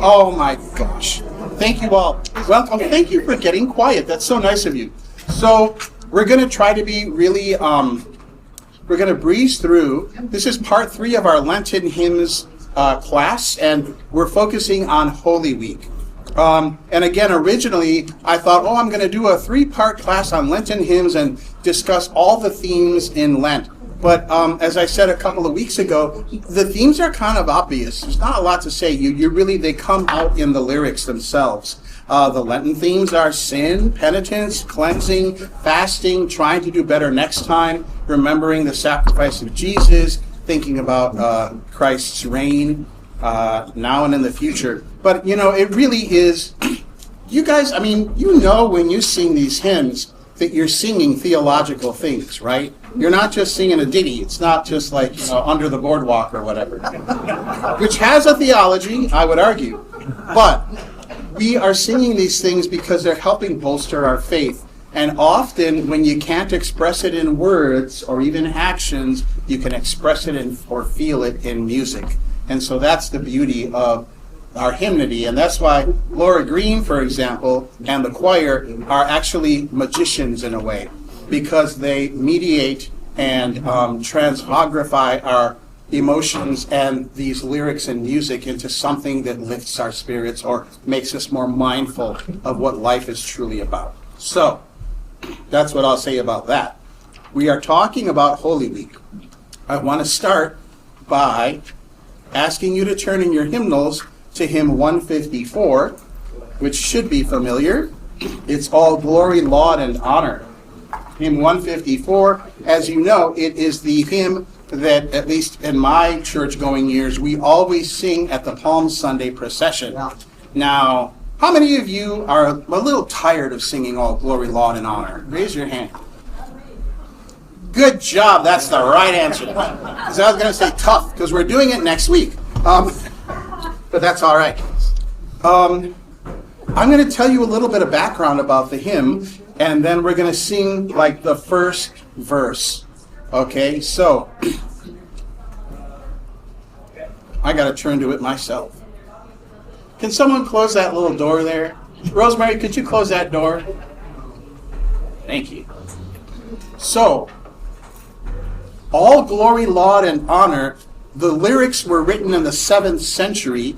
Oh my gosh. Thank you all. Welcome. Thank you for getting quiet. That's so nice of you. So we're going to try to be really, we're going to breeze through. This is part 3 of our Lenten hymns class, and we're focusing on Holy Week. And again, originally, I thought, I'm going to do a 3-part class on Lenten hymns and discuss all the themes in Lent. But as I said a couple of weeks ago, the themes are kind of obvious. There's not a lot to say. They come out in the lyrics themselves. The Lenten themes are sin, penitence, cleansing, fasting, trying to do better next time, remembering the sacrifice of Jesus, thinking about Christ's reign now and in the future. But, it really is, you guys, when you sing these hymns that you're singing theological things, right? You're not just singing a ditty. It's not just like, Under the Boardwalk or whatever, which has a theology, I would argue. But we are singing these things because they're helping bolster our faith. And often when you can't express it in words or even actions, you can express it or feel it in music. And so that's the beauty of our hymnody. And that's why Laura Green, for example, and the choir are actually magicians in a way, because they mediate and transmogrify our emotions and these lyrics and music into something that lifts our spirits or makes us more mindful of what life is truly about. So that's what I'll say about that. We are talking about Holy Week. I want to start by asking you to turn in your hymnals to hymn 154, which should be familiar. It's All Glory, Laud, and Honor. Hymn 154, as you know, it is the hymn that, at least in my church-going years, we always sing at the Palm Sunday procession. Now, how many of you are a little tired of singing All Glory, Laud, and Honor? Raise your hand. Good job. That's the right answer. Because I was going to say tough, because we're doing it next week. But that's all right. I'm going to tell you a little bit of background about the hymn, and then we're going to sing like the first verse. Okay, so I got to turn to it myself. Can someone close that little door there? Rosemary, could you close that door? Thank you. So, All Glory, Laud, and Honor, the lyrics were written in the 7th century,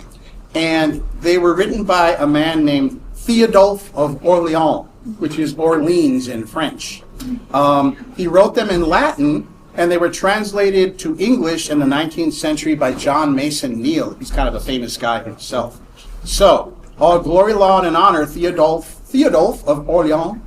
and they were written by a man named Theodulf of Orleans, which is Orleans in French. He wrote them in Latin, and they were translated to English in the 19th century by John Mason Neale. He's kind of a famous guy himself. So, All Glory, Laud, and Honor, Theodulf of Orleans.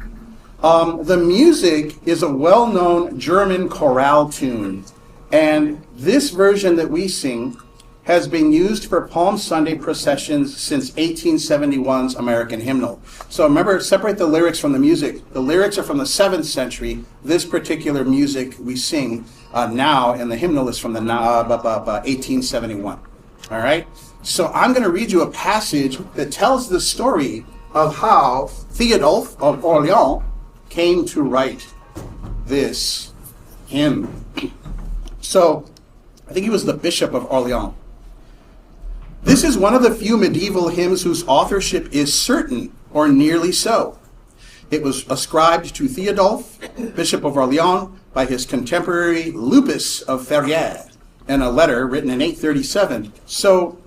The music is a well-known German chorale tune, and this version that we sing has been used for Palm Sunday processions since 1871's American hymnal. So remember, separate the lyrics from the music. The lyrics are from the 7th century. This particular music we sing now, and the hymnal is from the 1871. All right? So I'm going to read you a passage that tells the story of how Theodulf of Orleans came to write this hymn. So, I think he was the Bishop of Orleans. This is one of the few medieval hymns whose authorship is certain, or nearly so. It was ascribed to Theodulf, Bishop of Orleans, by his contemporary Lupus of Ferrières, in a letter written in 837. So,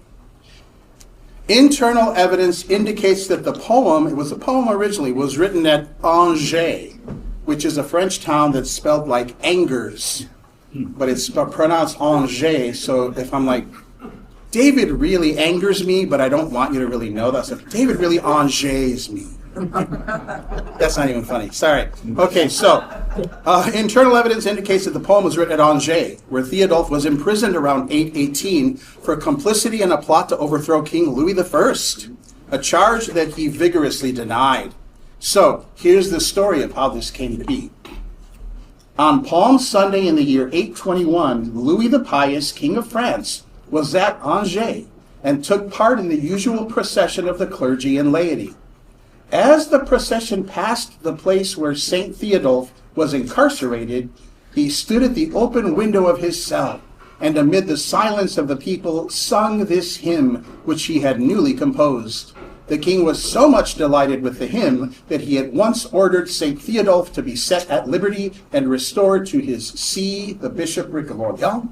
internal evidence indicates that the poem, it was a poem originally, was written at Angers, which is a French town that's spelled like Angers, but it's pronounced Angers. So if I'm like, David really angers me, but I don't want you to really know that. So David really Angers me. That's not even funny. Sorry. Okay, so internal evidence indicates that the poem was written at Angers, where Theodulf was imprisoned around 818 for complicity in a plot to overthrow King Louis I, a charge that he vigorously denied. So here's the story of how this came to be. On Palm Sunday in the year 821, Louis the Pious, King of France, was at Angers and took part in the usual procession of the clergy and laity. As the procession passed the place where St. Theodulf was incarcerated, he stood at the open window of his cell, and amid the silence of the people sung this hymn, which he had newly composed. The king was so much delighted with the hymn that he at once ordered St. Theodulf to be set at liberty and restored to his see, the bishopric of Orleans,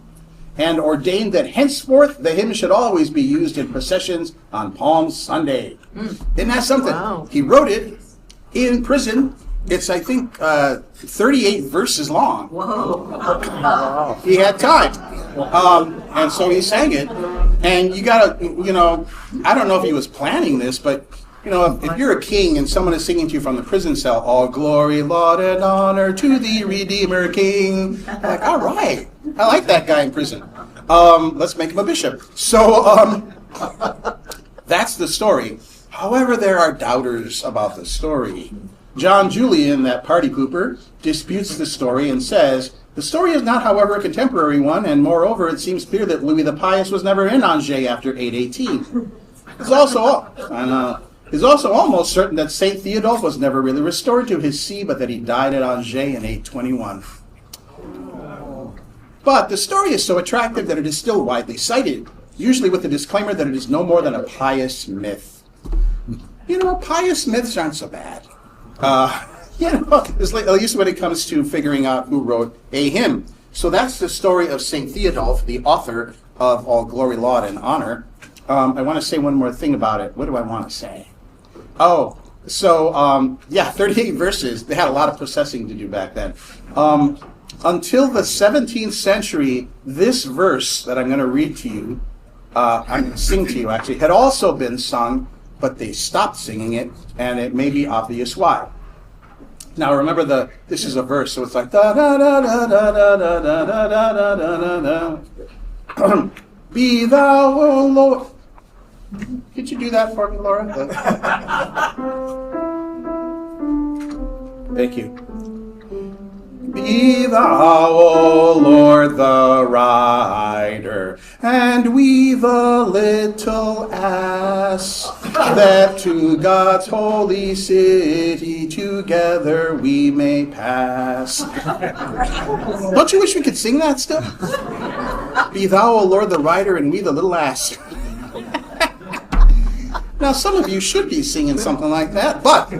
and ordained that henceforth the hymn should always be used in processions on Palm Sunday. Isn't that something? Wow. He wrote it in prison. It's, I think, 38 verses long. Whoa. He had time. And so he sang it. And you gotta, I don't know if he was planning this, but, if you're a king and someone is singing to you from the prison cell, all glory, laud, and honor to the Redeemer King. Like, all right. I like that guy in prison. Let's make him a bishop. So, that's the story. However, there are doubters about the story. John Julian, that party pooper, disputes the story and says, the story is not, however, a contemporary one, and moreover, it seems clear that Louis the Pious was never in Angers after 818. It's also almost certain that St. Theodulf was never really restored to his see, but that he died at Angers in 821. But the story is so attractive that it is still widely cited, usually with the disclaimer that it is no more than a pious myth. Pious myths aren't so bad. At least when it comes to figuring out who wrote a hymn. So that's the story of St. Theodulf, the author of All Glory, Laud, and Honor. I want to say one more thing about it. What do I want to say? 38 verses. They had a lot of processing to do back then. Until the 17th century, this verse that I'm going to read to you, I'm going to sing to you actually, had also been sung, but they stopped singing it, and it may be obvious why. Now remember, this is a verse, so it's like da da da da da da da da da da da da da. Be thou, O Lord. Could you do that for me, Laura? Thank you. Be thou, O Lord, the rider, and we the little ass, that to God's holy city together we may pass. Don't you wish we could sing that still? Be thou, O Lord, the rider, and we the little ass. Now, some of you should be singing something like that, but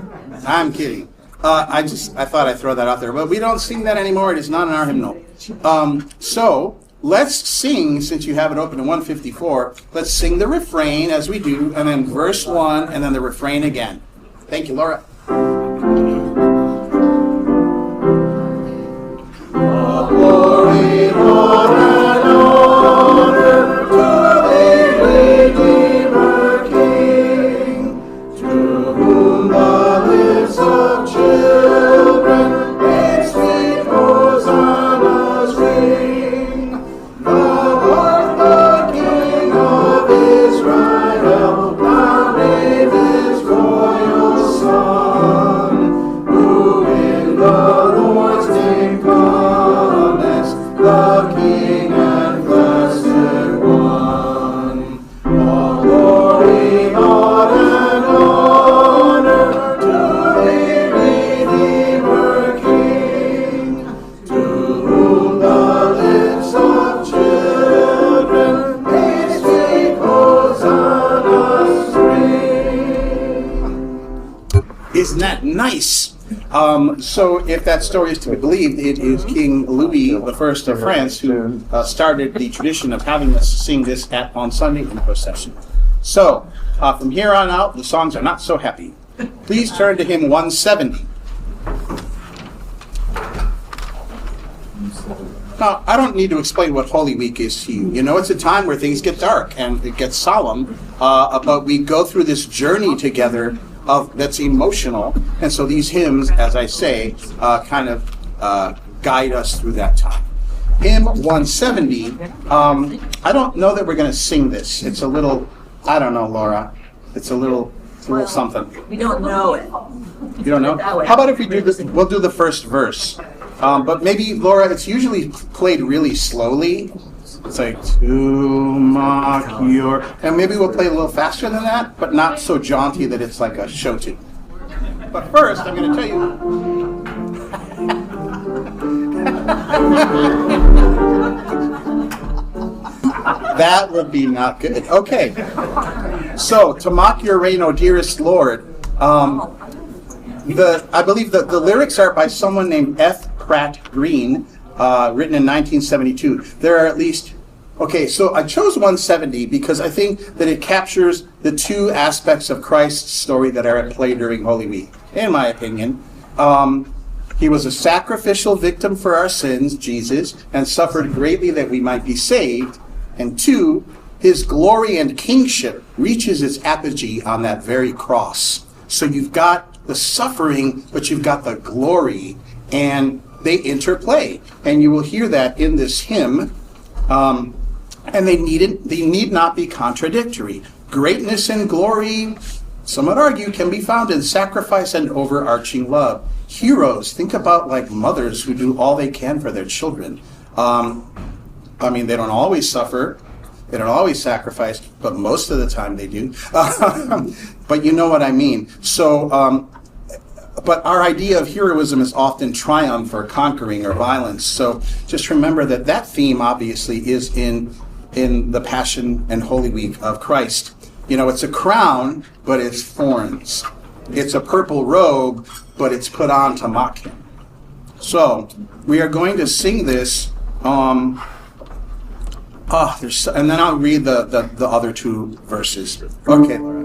I'm kidding. I thought I'd throw that out there, but we don't sing that anymore. It is not in our hymnal. So let's sing, since you have it open in 154, let's sing the refrain as we do, and then verse 1, and then the refrain again. Thank you, Laura. All glory, Lord, and honor to the Redeemer King, to whom the lips of children in sweet hosannas ring. Thou art the King of Israel, thou David's royal son, who in the Lord's name comest, the King and blessed one. All glory, laud, and honor to the Redeemer King, to whom the lips of children in sweet hosannas ring. Isn't that nice? So if that story is to be believed, it is King Louis I of France who started the tradition of having us sing this on Sunday in procession. So from here on out, the songs are not so happy. Please turn to hymn 170. Now, I don't need to explain what Holy Week is to you. It's a time where things get dark and it gets solemn, but we go through this journey together that's emotional, and so these hymns, as I say, kind of guide us through that time. Hymn 170, I don't know that we're going to sing this. It's a little, I don't know, Laura. It's a little something. We don't know it. You don't know? How about if we do this? We'll do the first verse. But maybe, Laura, it's usually played really slowly. It's like, to mock your... And maybe we'll play a little faster than that, but not so jaunty that it's like a show tune. But first, I'm going to tell you... That would be not good. Okay. So, to mock your reign, O dearest Lord, I believe that the lyrics are by someone named F. Pratt Green, written in 1972. There are at least, okay, so I chose 170 because I think that it captures the two aspects of Christ's story that are at play during Holy Week, in my opinion. He was a sacrificial victim for our sins, Jesus, and suffered greatly that we might be saved. And two, his glory and kingship reaches its apogee on that very cross. So you've got the suffering, but you've got the glory, and they interplay. And you will hear that in this hymn. And they need not be contradictory. Greatness and glory, some would argue, can be found in sacrifice and overarching love. Heroes, think about like mothers who do all they can for their children. I mean, they don't always suffer, they don't always sacrifice, but most of the time they do. But you know what I mean. So, but our idea of heroism is often triumph or conquering or violence. So just remember that that theme obviously is in the Passion and Holy Week of Christ. You know, it's a crown, but it's thorns. It's a purple robe, but it's put on to mock him. So we are going to sing this. And then I'll read the other two verses. Okay, Laura.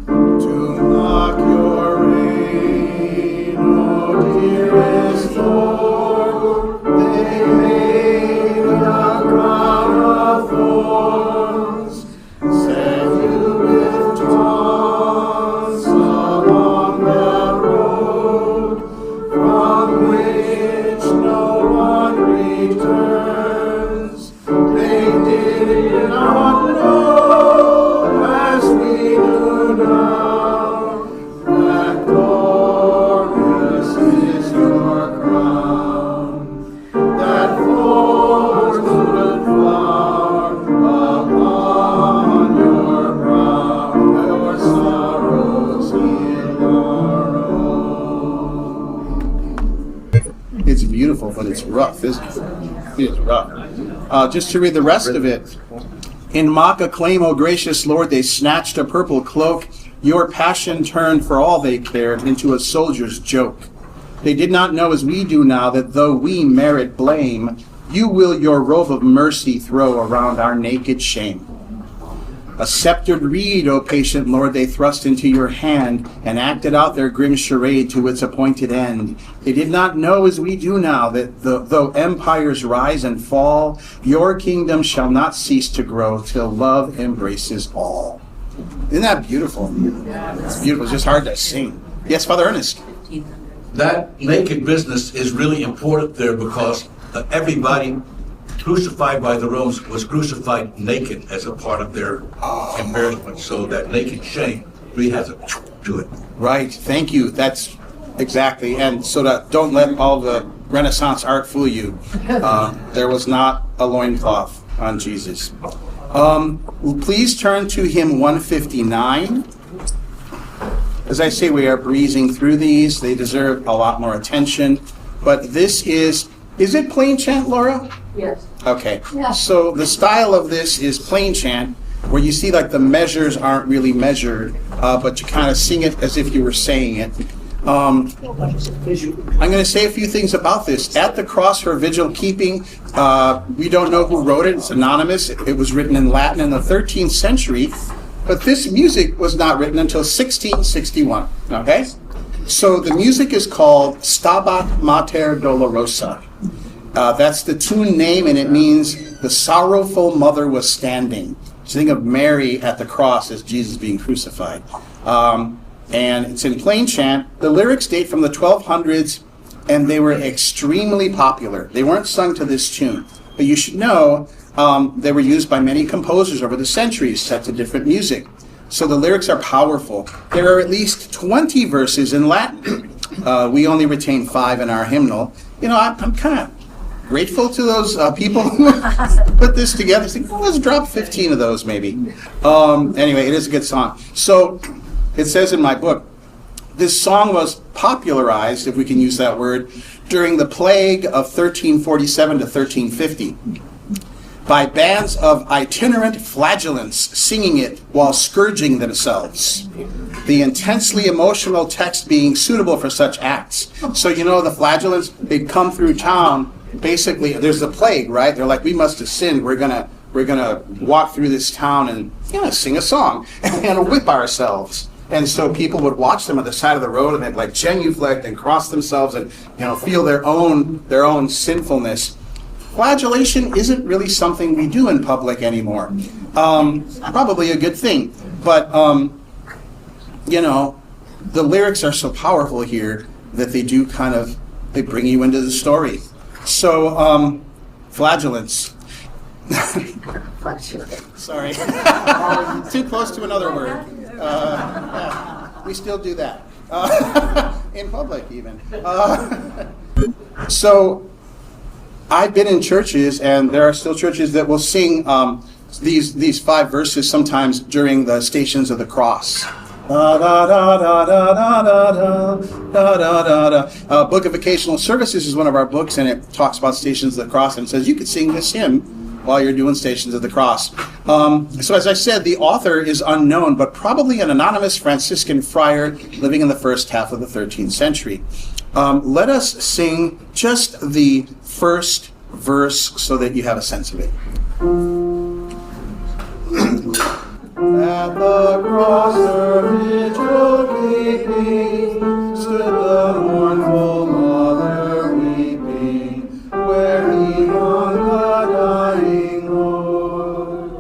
To mock your reign, O dearest Lord, they made a crown of thorns, set you with taunts along that road, from which no one returns. They did not know, as we do now, that glorious is your crown, that thorns would flower upon your brow, your sorrows heal our own. It's beautiful, but it's rough, isn't it? It's rough. Just to read the rest of it. In mock acclaim, O gracious Lord, they snatched a purple cloak. Your passion turned for all they cared into a soldier's joke. They did not know as we do now that though we merit blame, you will your robe of mercy throw around our naked shame. A sceptered reed, O patient Lord, they thrust into your hand and acted out their grim charade to its appointed end. They did not know as we do now that though empires rise and fall, your kingdom shall not cease to grow till love embraces all. Isn't that beautiful? It's beautiful. It's just hard to sing. Yes, Father Ernest. That naked business is really important there because everybody crucified by the Romans was crucified naked as a part of their embarrassment. So that naked shame really has a to it. Right. Thank you. That's exactly. And so that don't let all the Renaissance art fool you. There was not a loincloth on Jesus. Please turn to hymn 159. As I say, we are breezing through these. They deserve a lot more attention. But this is it plain chant, Laura? Yes. Okay. Yeah. So the style of this is plain chant, where you see like the measures aren't really measured, but you kind of sing it as if you were saying it. I'm going to say a few things about this. At the cross for vigil keeping, we don't know who wrote it. It's anonymous. It was written in Latin in the 13th century, but this music was not written until 1661. Okay? So the music is called Stabat Mater Dolorosa. That's the tune name, and it means the sorrowful mother was standing. So think of Mary at the cross as Jesus being crucified. And it's in plain chant. The lyrics date from the 1200s, and they were extremely popular. They weren't sung to this tune. But you should know they were used by many composers over the centuries, set to different music. So the lyrics are powerful. There are at least 20 verses in Latin. We only retain 5 in our hymnal. You know, I'm kind of grateful to those people who put this together. Think, well, let's drop 15 of those maybe. Anyway, it is a good song. So it says in my book, This song was popularized, if we can use that word, during the plague of 1347 to 1350 by bands of itinerant flagellants singing it while scourging themselves. The intensely emotional text being suitable for such acts. So you know the flagellants, they'd come through town, basically, there's a plague, right? They're like, we must have sinned, we're gonna walk through this town and sing a song and whip ourselves. And so people would watch them on the side of the road and they'd like genuflect and cross themselves and feel their own sinfulness. Flagellation isn't really something we do in public anymore. Probably a good thing, but the lyrics are so powerful here that they do they bring you into the story. So flagellants. Sorry. Too close to another word. We still do that. In public, even. So, I've been in churches, and there are still churches that will sing these 5 verses sometimes during the Stations of the Cross. Da, da, da, da, da, da, da, da, da, da. Book of Vocational Services is one of our books, and it talks about Stations of the Cross, and it says you could sing this hymn while you're doing Stations of the Cross. So as I said, the author is unknown, but probably an anonymous Franciscan friar living in the first half of the 13th century. Let us sing just the first verse so that you have a sense of it. At the cross her vigil keeping, stood the mournful mother weeping, where he hung the dying Lord.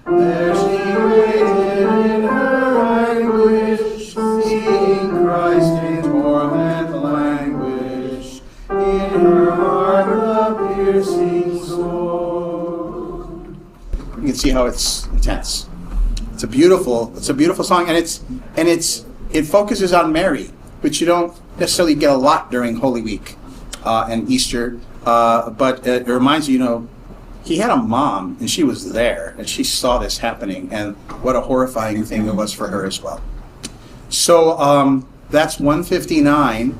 There she waited in her anguish, seeing Christ in torment languish, in her heart the piercing sword. You can see how it's intense. It's a beautiful song, and it focuses on Mary, which you don't necessarily get a lot during Holy Week and Easter, but it reminds you, he had a mom, and she was there, and she saw this happening, and what a horrifying thing it was for her as well. So that's 159,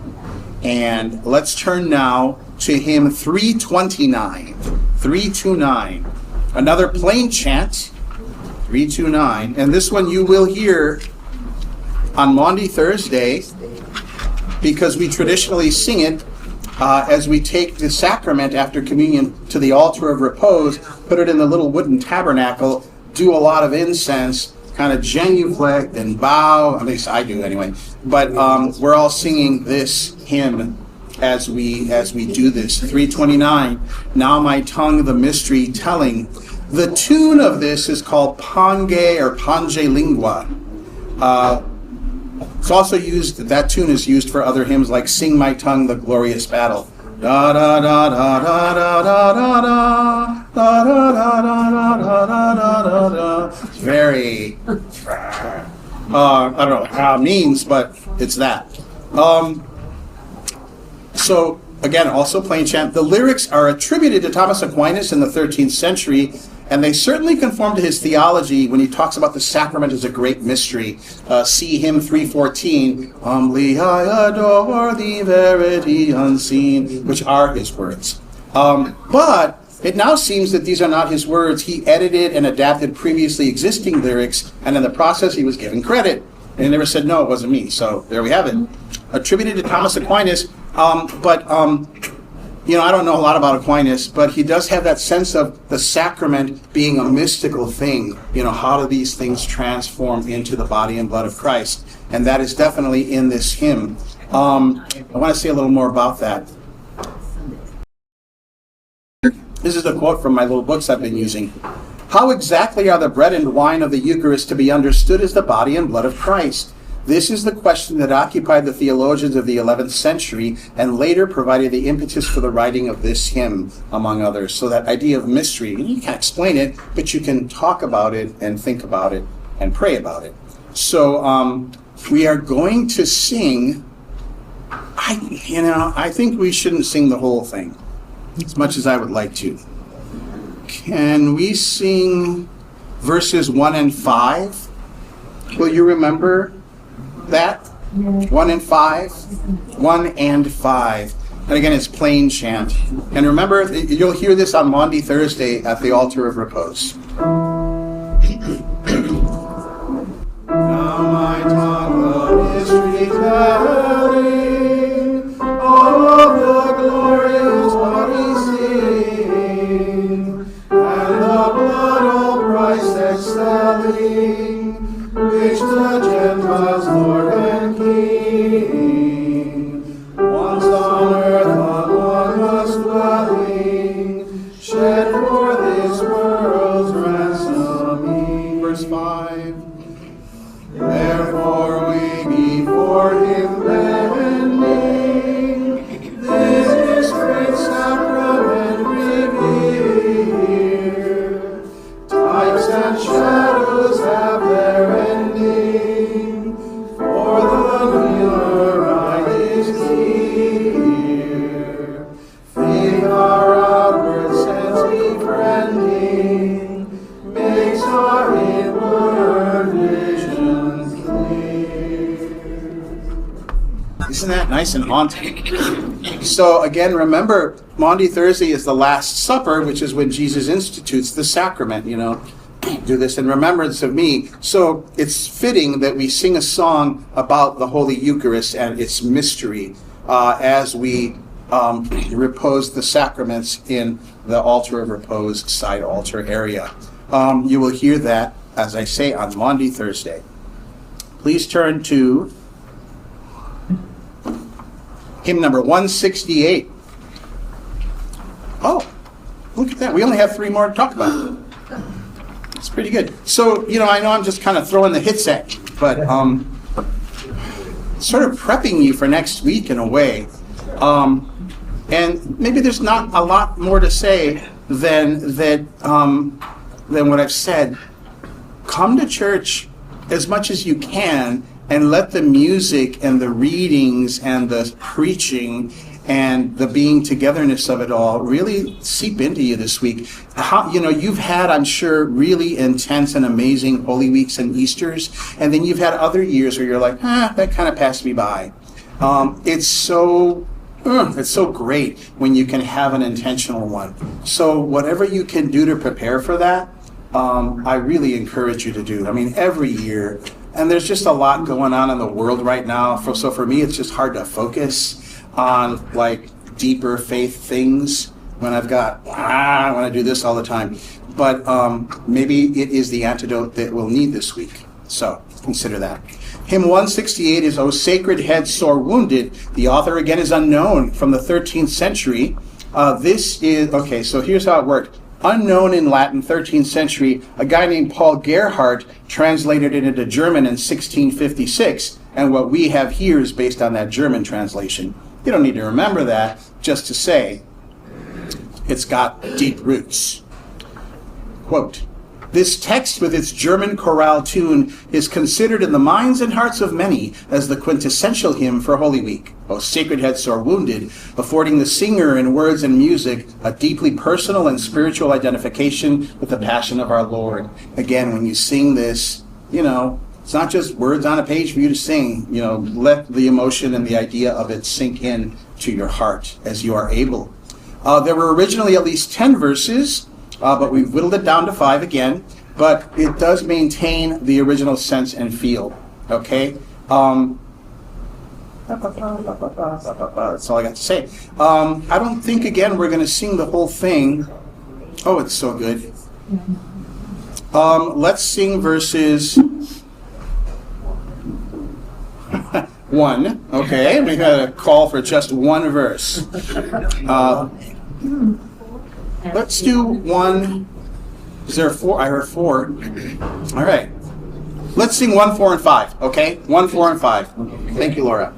and let's turn now to hymn 329, 329, another plain chant. 329, and this one you will hear on Maundy Thursday because we traditionally sing it as we take the sacrament after communion to the altar of repose, put it in the little wooden tabernacle, do a lot of incense, kind of genuflect and bow, at least I do anyway, but we're all singing this hymn as we do this. 329, now my tongue the mystery telling. The tune of this is called Pange or Pange Lingua. It's also used, that tune is used for other hymns like Sing My Tongue, the Glorious Battle. Da da da da da da da da da da da da da da da da. It's very, I don't know how it means, but it's that. So, again, also plain chant. The lyrics are attributed to Thomas Aquinas in the 13th century, and they certainly conform to his theology when he talks about the sacrament as a great mystery. See hymn 314, Humbly I adore thee, verity unseen, which are his words. But it now seems that these are not his words. He edited and adapted previously existing lyrics, and in the process he was given credit. And he never said, no, it wasn't me. So there we have it. Attributed to Thomas Aquinas, I don't know a lot about Aquinas, but he does have that sense of the sacrament being a mystical thing. How do these things transform into the body and blood of Christ? And that is definitely in this hymn. I want to say a little more about that. This is a quote from my little books I've been using. How exactly are the bread and wine of the Eucharist to be understood as the body and blood of Christ? This is the question that occupied the theologians of the 11th century and later provided the impetus for the writing of this hymn, among others. So that idea of mystery, you can't explain it, but you can talk about it and think about it and pray about it. So we are going to sing, I think we shouldn't sing the whole thing, as much as I would like to. Can we sing verses 1 and 5? Will you remember that? 1 and 5. 1 and 5. And again, it's plain chant. And remember, you'll hear this on Maundy Thursday at the altar of repose. Now my tongue of mystery telling, all of the glorious body sing, and the blood all Christ excelling, which the Gentiles Lord and King, once on earth among us dwelling, shed for this world's ransoming. Verse 5. Therefore we before him bending, this great sacrament revere. Types and shadows have their ending, for the nearer ride is near. Faith our outward sense befriending, makes our inward visions clear. Isn't that nice and haunting? So again, remember, Maundy Thursday is the Last Supper, which is when Jesus institutes the sacrament, do this in remembrance of me. So it's fitting that we sing a song about the Holy Eucharist and its mystery as we repose the sacraments in the altar of repose side altar area. You will hear that, as I say, on Maundy Thursday. Please turn to hymn number 168. Oh, look at that. We only have 3 more to talk about. It's pretty good. So, I know I'm just kind of throwing the hits at you, but sort of prepping you for next week in a way. And maybe there's not a lot more to say than what I've said. Come to church as much as you can and let the music and the readings and the preaching and the being togetherness of it all really seep into you this week. You've had, I'm sure, really intense and amazing Holy Weeks and Easters, and then you've had other years where you're like, that kind of passed me by. It's so great when you can have an intentional one. So whatever you can do to prepare for that, I really encourage you to do. Every year, and there's just a lot going on in the world right now. So for me, it's just hard to focus on deeper faith things when I've got, I want to do this all the time. But maybe it is the antidote that we'll need this week. So consider that. Hymn 168 is O Sacred Head Sore Wounded. The author again is unknown, from the 13th century. So here's how it worked. Unknown in Latin, 13th century, a guy named Paul Gerhardt translated it into German in 1656, and what we have here is based on that German translation. You don't need to remember that, just to say it's got deep roots. Quote, this text with its German chorale tune is considered in the minds and hearts of many as the quintessential hymn for Holy Week. O Sacred Head Sore Wounded, affording the singer in words and music a deeply personal and spiritual identification with the passion of our Lord. Again, when you sing this, it's not just words on a page for you to sing. Let the emotion and the idea of it sink in to your heart as you are able. There were originally at least 10 verses, but we've whittled it down to 5 again. But it does maintain the original sense and feel. Okay? That's all I got to say. I don't think, again, we're going to sing the whole thing. Oh, it's so good. Let's sing verses 1. Okay, we got a call for just one verse. Let's do 1. Is there 4? I heard 4. All right. Let's sing 1, 4, and 5. Okay, 1, 4, and 5. Thank you, Laura.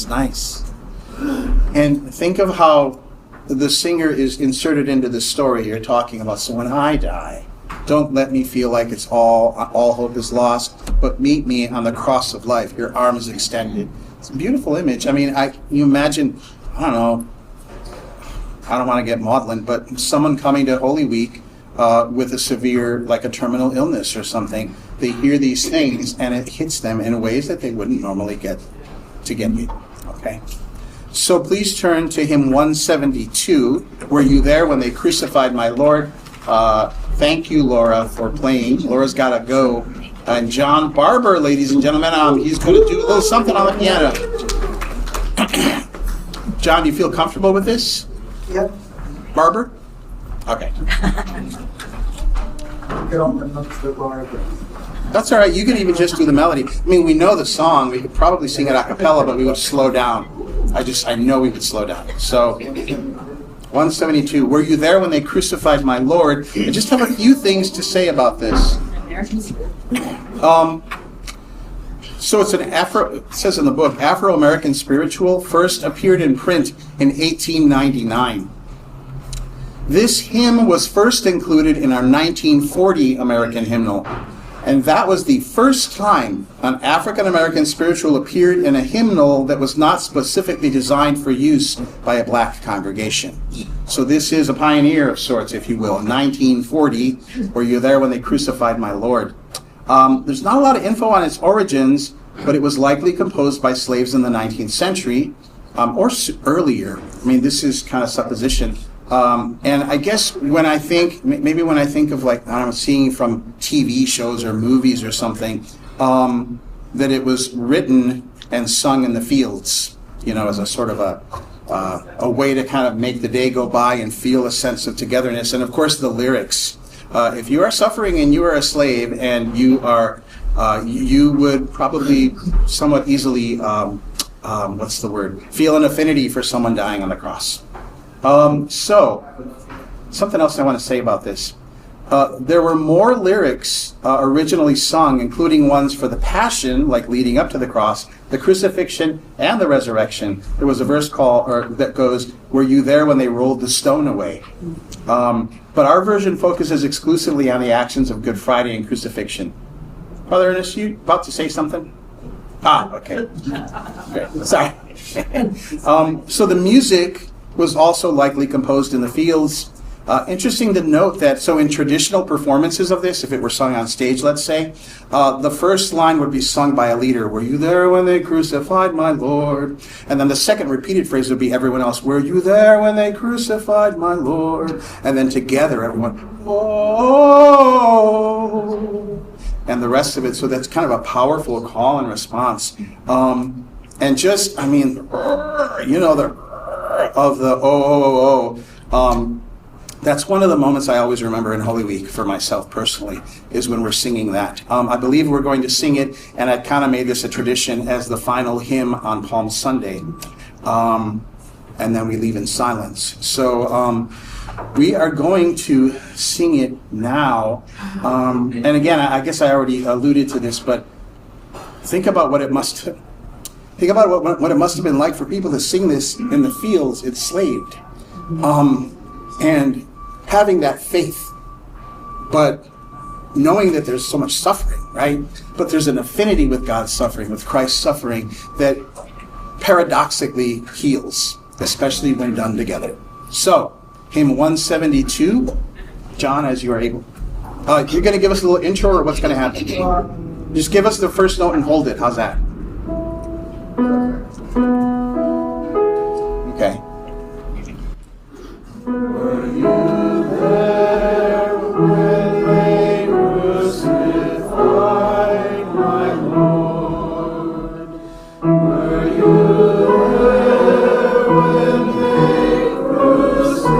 That's nice. And think of how the singer is inserted into the story you're talking about. So when I die, don't let me feel like it's all hope is lost, but meet me on the cross of life, your arms extended. It's a beautiful image. I mean, you imagine, I don't know, I don't want to get maudlin, but someone coming to Holy Week with a severe, like a terminal illness or something, they hear these things and it hits them in ways that they wouldn't normally get you. Okay? So please turn to hymn 172. Were you there when they crucified my Lord? Thank you, Laura, for playing. Laura's got to go. And John Barber, ladies and gentlemen, he's going to do a little something on the piano. John, do you feel comfortable with this? Yep. Barber? Okay. Get on the notes that Barber. That's all right. You can even just do the melody. I mean, we know the song. We could probably sing it a cappella, but we would slow down. I know we would slow down. So, 172. Were you there when they crucified my Lord? I just have a few things to say about this. So it's it says in the book, Afro-American Spiritual, first appeared in print in 1899. This hymn was first included in our 1940 American hymnal, and that was the first time an African-American spiritual appeared in a hymnal that was not specifically designed for use by a black congregation. So this is a pioneer of sorts, if you will. 1940, were you there when they crucified my Lord? There's not a lot of info on its origins, but it was likely composed by slaves in the 19th century, or earlier. I mean, this is kind of supposition. And I guess when I think of like, I don't know, seeing from TV shows or movies or something, that it was written and sung in the fields, as a sort of a way to kind of make the day go by and feel a sense of togetherness. And of course the lyrics. If you are suffering and you are a slave and you would probably somewhat easily, feel an affinity for someone dying on the cross. So, something else I want to say about this. There were more lyrics originally sung, including ones for the Passion, like leading up to the cross, the crucifixion, and the resurrection. There was a verse that goes, "Were you there when they rolled the stone away?" But our version focuses exclusively on the actions of Good Friday and crucifixion. Father Ernest, you about to say something? Okay. Sorry. So the music was also likely composed in the fields. Interesting to note that, so in traditional performances of this, if it were sung on stage, let's say, the first line would be sung by a leader. Were you there when they crucified my Lord? And then the second repeated phrase would be everyone else. Were you there when they crucified my Lord? And then together, everyone, oh, and the rest of it. So that's kind of a powerful call and response. And just, I mean, the of the that's one of the moments I always remember in Holy Week for myself personally, is when we're singing that. I believe we're going to sing it, and I kind of made this a tradition as the final hymn on Palm Sunday. And then we leave in silence. So we are going to sing it now. And again, I guess I already alluded to this, but think about what it must have been like for people to sing this in the fields enslaved. And having that faith, but knowing that there's so much suffering, right? But there's an affinity with God's suffering, with Christ's suffering, that paradoxically heals, especially when done together. So, hymn 172, John, as you are able. You're going to give us a little intro, or what's going to happen? Just give us the first note and hold it. How's that? Okay. Were you there when they crucified my Lord? Were you there when they crucified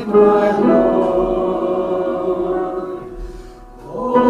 my Lord? Oh,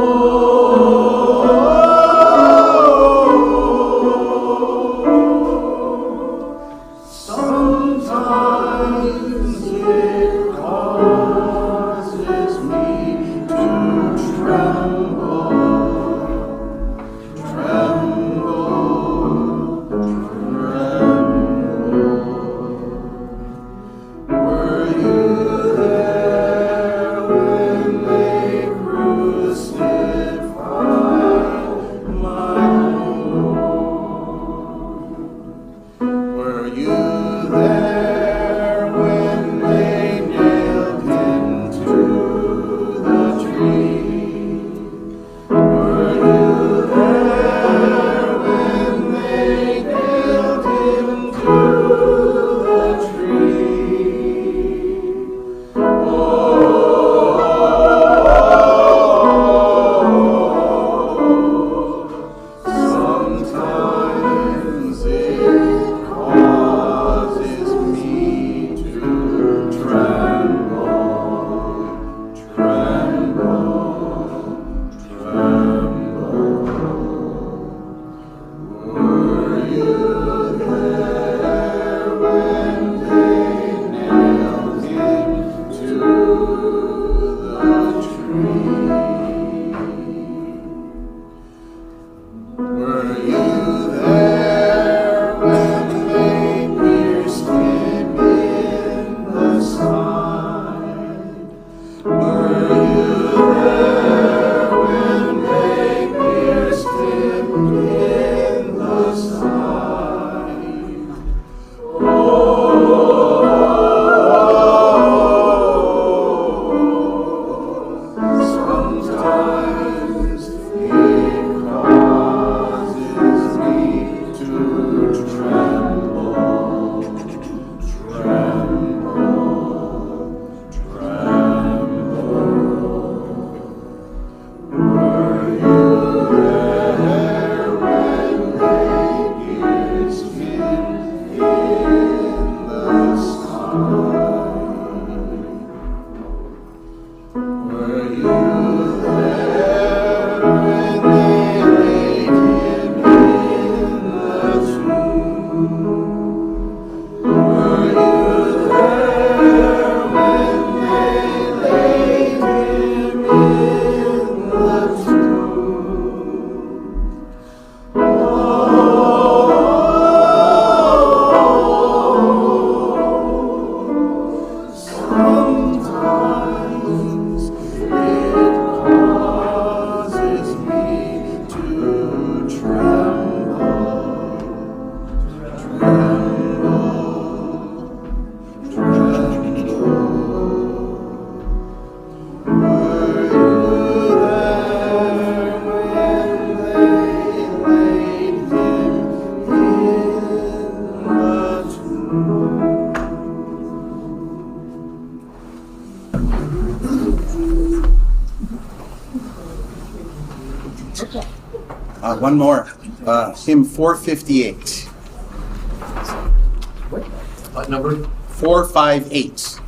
One more. Hymn 458. What number? 458.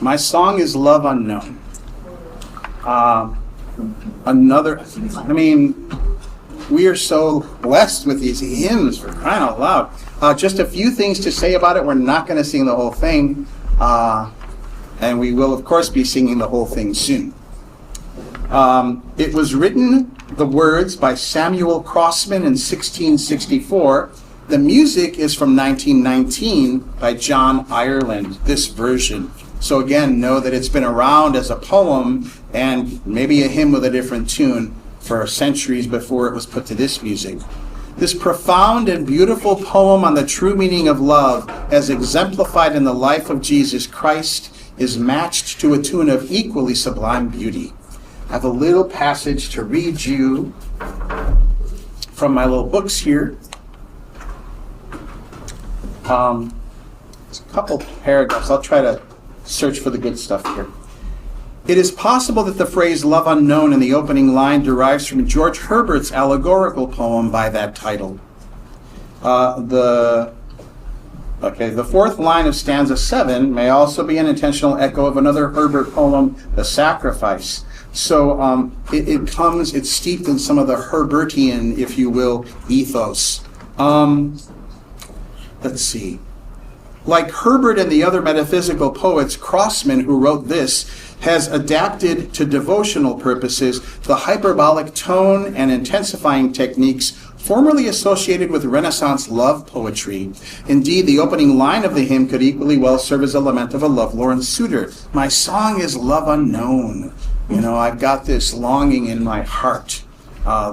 My song is Love Unknown. We are so blessed with these hymns, for crying out loud. Just a few things to say about it. We're not going to sing the whole thing. And we will, of course, be singing the whole thing soon. It was written, the words, by Samuel Crossman in 1664. The music is from 1919 by John Ireland, this version. So again, know that it's been around as a poem and maybe a hymn with a different tune for centuries before it was put to this music. This profound and beautiful poem on the true meaning of love, as exemplified in the life of Jesus Christ, is matched to a tune of equally sublime beauty. I have a little passage to read you from my little books here. There's a couple paragraphs. I'll try to search for the good stuff here. It is possible that the phrase love unknown in the opening line derives from George Herbert's allegorical poem by that title. The fourth line of stanza 7 may also be an intentional echo of another Herbert poem, The Sacrifice. So it's steeped in some of the Herbertian, if you will, ethos. Let's see. Like Herbert and the other metaphysical poets, Crossman, who wrote this, has adapted to devotional purposes the hyperbolic tone and intensifying techniques formerly associated with Renaissance love poetry. Indeed, the opening line of the hymn could equally well serve as a lament of a lovelorn suitor. My song is love unknown. I've got this longing in my heart,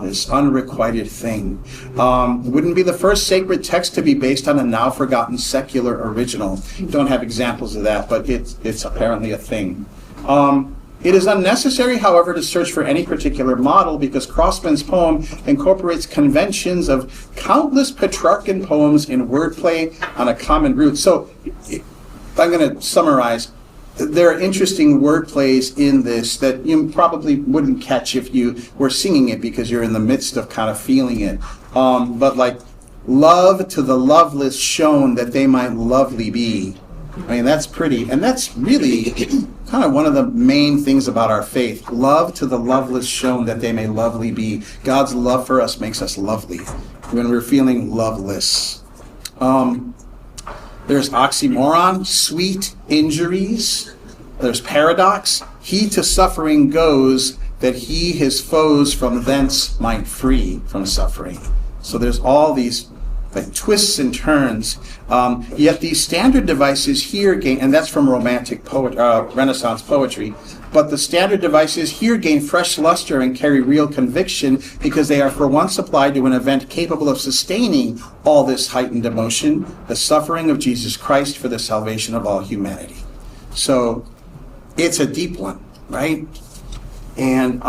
this unrequited thing. Wouldn't be the first sacred text to be based on a now forgotten secular original. Don't have examples of that, but it's apparently a thing. It is unnecessary, however, to search for any particular model because Crossman's poem incorporates conventions of countless Petrarchan poems in wordplay on a common root. So I'm going to summarize. There are interesting wordplays in this that you probably wouldn't catch if you were singing it because you're in the midst of kind of feeling it. But like, love to the loveless shown that they might lovely be. I mean, that's pretty. And that's really kind of one of the main things about our faith. Love to the loveless shown that they may lovely be. God's love for us makes us lovely when we're feeling loveless. There's oxymoron, sweet injuries. There's paradox. He to suffering goes, that he his foes from thence might free from suffering. So there's all these twists and turns. Yet these standard devices here gain, and that's from Romantic Renaissance poetry, but the standard devices here gain fresh luster and carry real conviction because they are for once applied to an event capable of sustaining all this heightened emotion, the suffering of Jesus Christ for the salvation of all humanity. So it's a deep one, right? And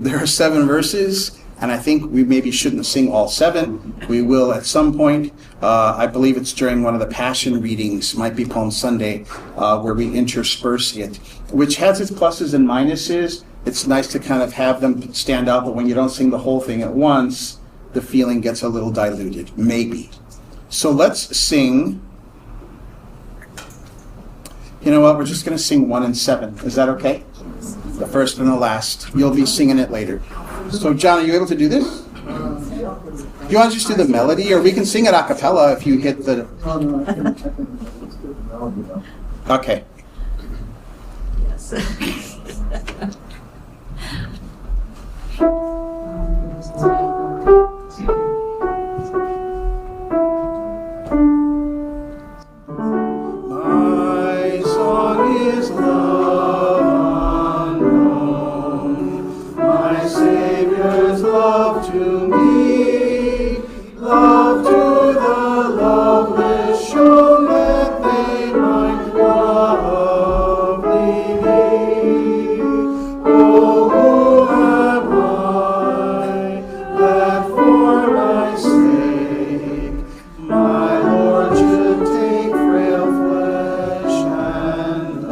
there are 7 verses. And I think we maybe shouldn't sing all 7. We will at some point. I believe it's during one of the Passion readings, might be Palm Sunday, where we intersperse it, which has its pluses and minuses. It's nice to kind of have them stand out, but when you don't sing the whole thing at once, the feeling gets a little diluted, maybe. So let's sing. You know what? We're just going to sing 1 and 7. Is that okay? The first and the last. You'll be singing it later. So, John, are you able to do this? Do you want to just do the melody, or we can sing it a cappella if you hit the... Okay. Yes. My song is love unknown, my Savior's love to me, love to the loveless shown that they might lovely be. Oh, who am I that for my sake my Lord should take frail flesh and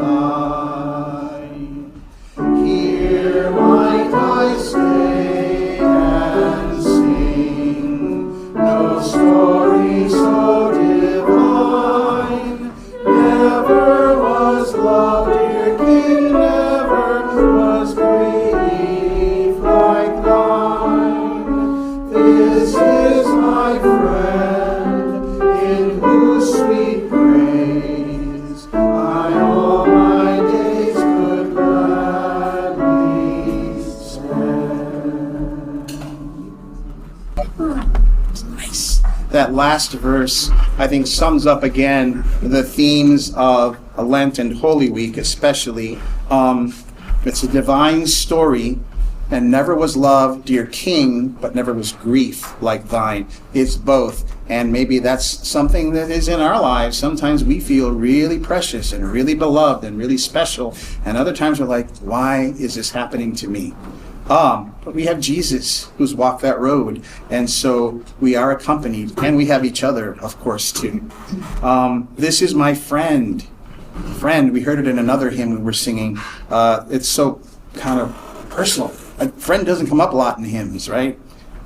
last verse, I think, sums up again the themes of Lent and Holy Week, especially. It's a divine story, and never was love, dear King, but never was grief like thine. It's both. And maybe that's something that is in our lives. Sometimes we feel really precious and really beloved and really special. And other times we're like, why is this happening to me? But we have Jesus who's walked that road. And so we are accompanied. And we have each other, of course, too. This is my friend. Friend, we heard it in another hymn we were singing. It's so kind of personal. A friend doesn't come up a lot in hymns, right?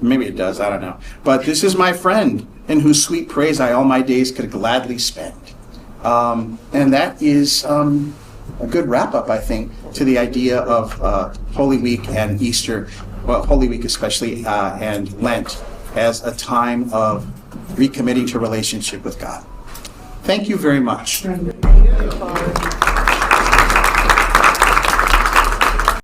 Maybe it does, I don't know. But this is my friend, in whose sweet praise I all my days could gladly spend. And that is a good wrap-up, I think, to the idea of Holy Week and Easter, well, Holy Week especially, and Lent, as a time of recommitting to relationship with God. Thank you very much.